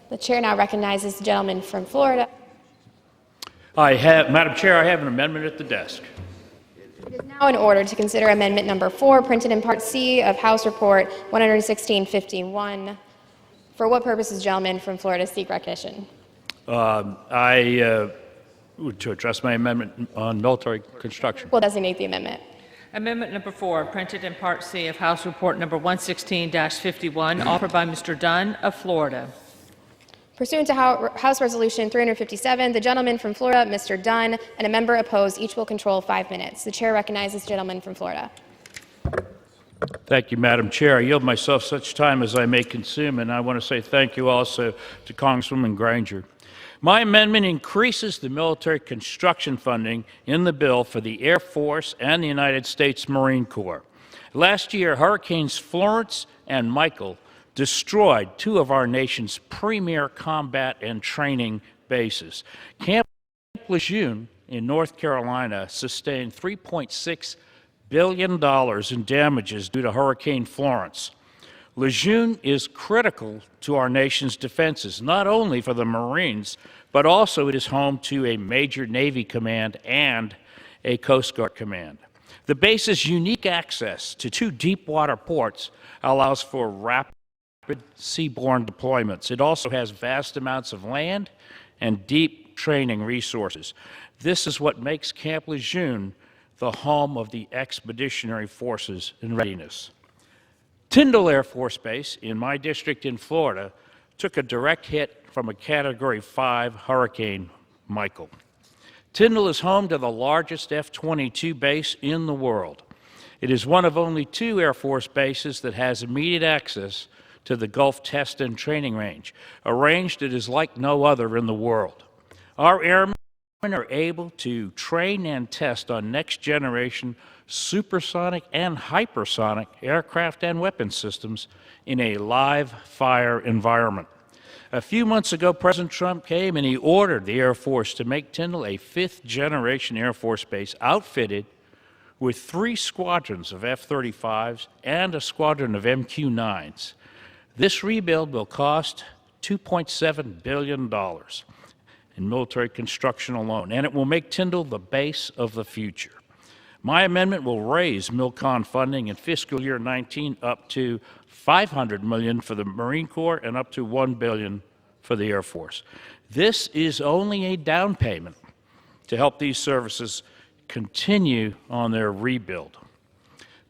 The chair now recognizes the gentleman from Florida. Madam Chair, I have an amendment at the desk. It is now in order to consider amendment number 4, printed in Part C of House Report 11651. For what purpose does the gentleman from Florida seek recognition? To address my amendment on military construction. Will designate the amendment. Amendment number 4, printed in Part C of House Report number 116-51, offered by Mr. Dunn of Florida. Pursuant to House Resolution 357, the gentleman from Florida, Mr. Dunn, and a member opposed, each will control 5 minutes. The chair recognizes the gentleman from Florida. Thank you, Madam Chair. I yield myself such time as I may consume, and I want to say thank you also to Congresswoman Granger. My amendment increases the military construction funding in the bill for the Air Force and the United States Marine Corps. Last year, Hurricanes Florence and Michael destroyed 2 of our nation's premier combat and training bases. Camp Lejeune in North Carolina sustained $3.6 billion in damages due to Hurricane Florence. Lejeune is critical to our nation's defenses, not only for the Marines, but also it is home to a major Navy command and a Coast Guard command. The base's unique access to 2 deep water ports allows for rapid seaborne deployments. It also has vast amounts of land and deep training resources. This is what makes Camp Lejeune the home of the Expeditionary Forces in Readiness. Tyndall Air Force Base in my district in Florida took a direct hit from a Category 5 Hurricane Michael. Tyndall is home to the largest F-22 base in the world. It is one of only 2 Air Force bases that has immediate access to the Gulf Test and Training Range, a range that is like no other in the world. Our airmen are able to train and test on next-generation supersonic and hypersonic aircraft and weapon systems in a live fire environment. A few months ago, President Trump came and he ordered the Air Force to make Tyndall a 5th-generation Air Force base outfitted with 3 squadrons of F-35s and a squadron of MQ-9s. This rebuild will cost $2.7 billion in military construction alone, and it will make Tyndall the base of the future. My amendment will raise MilCon funding in fiscal year 19 up to $500 million for the Marine Corps and up to $1 billion for the Air Force. This is only a down payment to help these services continue on their rebuild.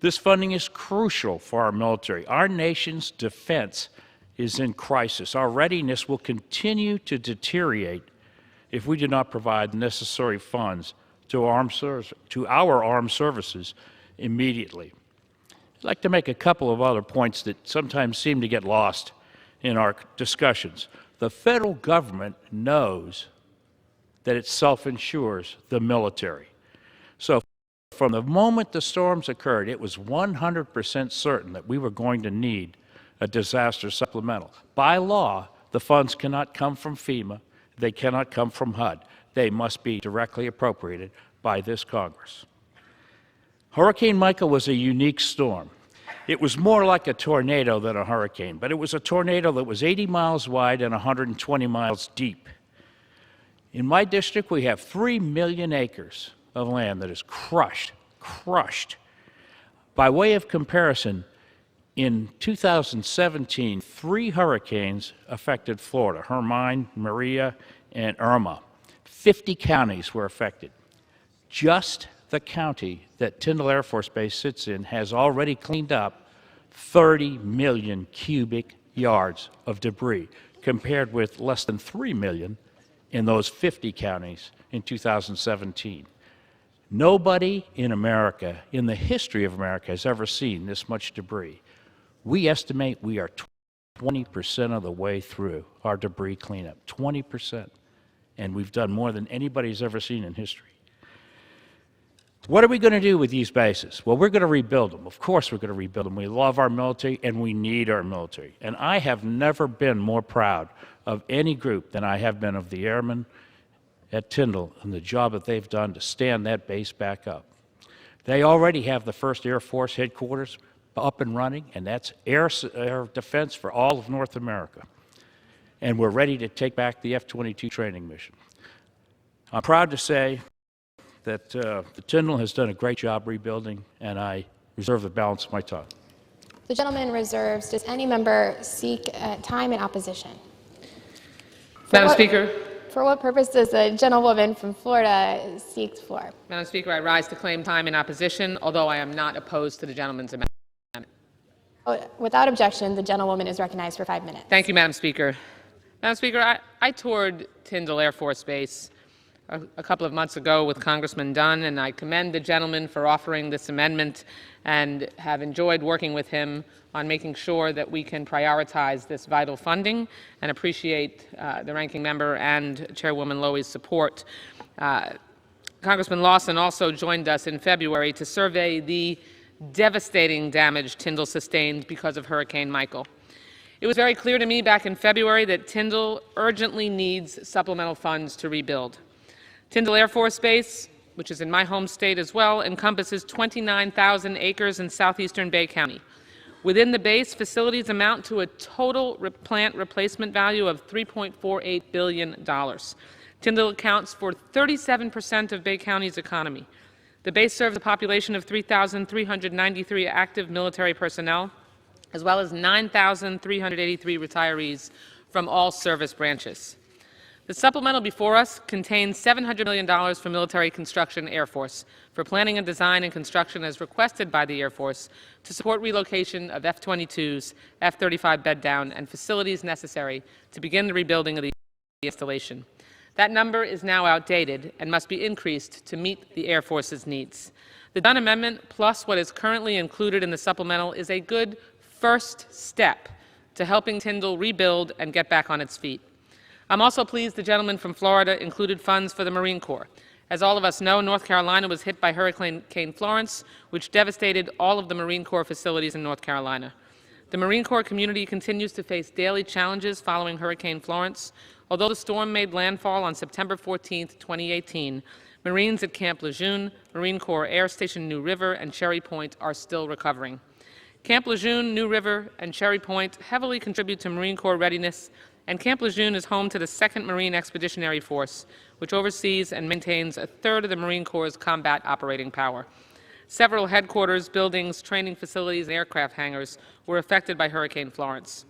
This funding is crucial for our military. Our nation's defense is in crisis. Our readiness will continue to deteriorate if we do not provide the necessary funds to our armed services immediately. I'd like to make a couple of other points that sometimes seem to get lost in our discussions. The federal government knows that it self-insures the military. So from the moment the storms occurred, it was 100% certain that we were going to need a disaster supplemental. By law, the funds cannot come from FEMA. They cannot come from HUD. They must be directly appropriated by this Congress. Hurricane Michael was a unique storm. It was more like a tornado than a hurricane, but it was a tornado that was 80 miles wide and 120 miles deep. In my district, we have 3 million acres of land that is crushed. By way of comparison, in 2017, 3 hurricanes affected Florida: Hermine, Maria, and Irma. 50 counties were affected. Just the county that Tyndall Air Force Base sits in has already cleaned up 30 million cubic yards of debris, compared with less than 3 million in those 50 counties in 2017. Nobody in America, in the history of America, has ever seen this much debris. We estimate we are 20% of the way through our debris cleanup, 20%. And we've done more than anybody's ever seen in history. What are we going to do with these bases? Well, we're going to rebuild them. Of course we're going to rebuild them. We love our military, and we need our military. And I have never been more proud of any group than I have been of the airmen at Tyndall and the job that they've done to stand that base back up. They already have the 1st Air Force headquarters up and running, and that's air defense for all of North America. and we're ready to take back the F-22 training mission. I'm proud to say that the Tyndall has done a great job rebuilding, and I reserve the balance of my time. The gentleman reserves. Does any member seek time in opposition? Madam Speaker. For what purpose does the gentlewoman from Florida seek the floor? Madam Speaker, I rise to claim time in opposition, although I am not opposed to the gentleman's amendment. Without objection, the gentlewoman is recognized for 5 minutes. Thank you, Madam Speaker. Madam Speaker, I toured Tyndall Air Force Base a couple of months ago with Congressman Dunn, and I commend the gentleman for offering this amendment and have enjoyed working with him on making sure that we can prioritize this vital funding, and appreciate the ranking member and Chairwoman Lowy's support. Congressman Lawson also joined us in February to survey the devastating damage Tyndall sustained because of Hurricane Michael. It was very clear to me back in February that Tyndall urgently needs supplemental funds to rebuild. Tyndall Air Force Base, which is in my home state as well, encompasses 29,000 acres in southeastern Bay County. Within the base, facilities amount to a total plant replacement value of $3.48 billion. Tyndall accounts for 37% of Bay County's economy. The base serves a population of 3,393 active military personnel, as well as 9,383 retirees from all service branches. The supplemental before us contains $700 million for military construction Air Force, for planning and design and construction as requested by the Air Force to support relocation of F-22s, F-35 bed down, and facilities necessary to begin the rebuilding of the installation. That number is now outdated and must be increased to meet the Air Force's needs. The Dunn Amendment, plus what is currently included in the supplemental, is a good first step to helping Tyndall rebuild and get back on its feet. I'm also pleased the gentleman from Florida included funds for the Marine Corps. As all of us know, North Carolina was hit by Hurricane Florence, which devastated all of the Marine Corps facilities in North Carolina. The Marine Corps community continues to face daily challenges following Hurricane Florence. Although the storm made landfall on September 14, 2018, Marines at Camp Lejeune, Marine Corps Air Station New River, and Cherry Point are still recovering. Camp Lejeune, New River, and Cherry Point heavily contribute to Marine Corps readiness, and Camp Lejeune is home to the 2nd Marine Expeditionary Force, which oversees and maintains a third of the Marine Corps' combat operating power. Several headquarters, buildings, training facilities, and aircraft hangars were affected by Hurricane Florence.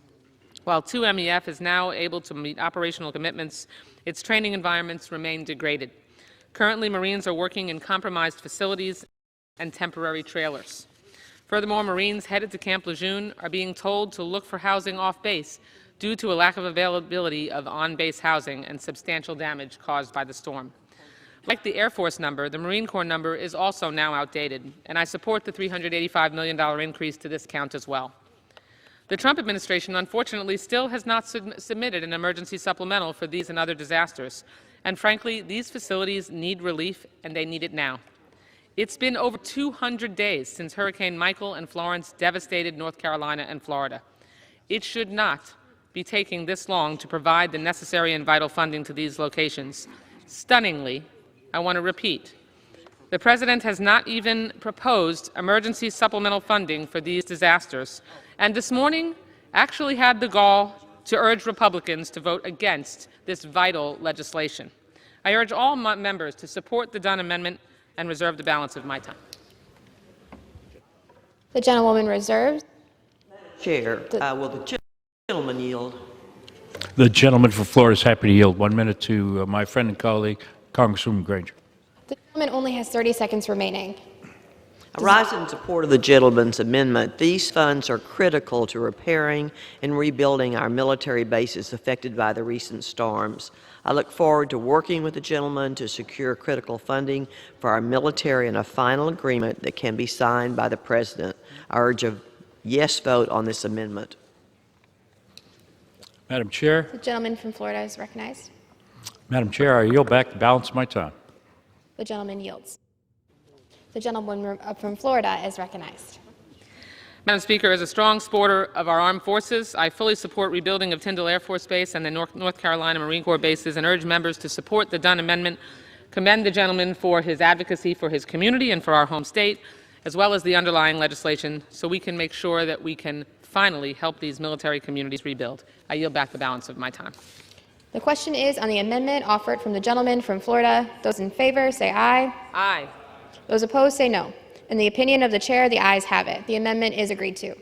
While 2MEF is now able to meet operational commitments, its training environments remain degraded. Currently, Marines are working in compromised facilities and temporary trailers. Furthermore, Marines headed to Camp Lejeune are being told to look for housing off base due to a lack of availability of on-base housing and substantial damage caused by the storm. Like the Air Force number, the Marine Corps number is also now outdated, and I support the $385 million increase to this count as well. The Trump administration, unfortunately, still has not submitted an emergency supplemental for these and other disasters, and frankly, these facilities need relief, and they need it now. It's been over 200 days since Hurricane Michael and Florence devastated North Carolina and Florida. It should not be taking this long to provide the necessary and vital funding to these locations. Stunningly, I want to repeat, the President has not even proposed emergency supplemental funding for these disasters, and this morning actually had the gall to urge Republicans to vote against this vital legislation. I urge all members to support the Dunn Amendment and reserve the balance of my time. The gentlewoman reserves. Chair, will the gentleman yield? The gentleman from Florida is happy to yield 1 minute to my friend and colleague, Congresswoman Granger. The gentleman only has 30 seconds remaining. I rise in support of the gentleman's amendment. These funds are critical to repairing and rebuilding our military bases affected by the recent storms. I look forward to working with the gentleman to secure critical funding for our military in a final agreement that can be signed by the President. I urge a yes vote on this amendment. Madam Chair. The gentleman from Florida is recognized. Madam Chair, I yield back the balance of my time. The gentleman yields. The gentleman from Florida is recognized. Madam Speaker, as a strong supporter of our armed forces, I fully support rebuilding of Tyndall Air Force Base and the North Carolina Marine Corps bases and urge members to support the Dunn Amendment, commend the gentleman for his advocacy for his community and for our home state, as well as the underlying legislation, so we can make sure that we can finally help these military communities rebuild. I yield back the balance of my time. The question is on the amendment offered from the gentleman from Florida. Those in favor say aye. Aye. Those opposed say no. In the opinion of the chair, the ayes have it. The amendment is agreed to.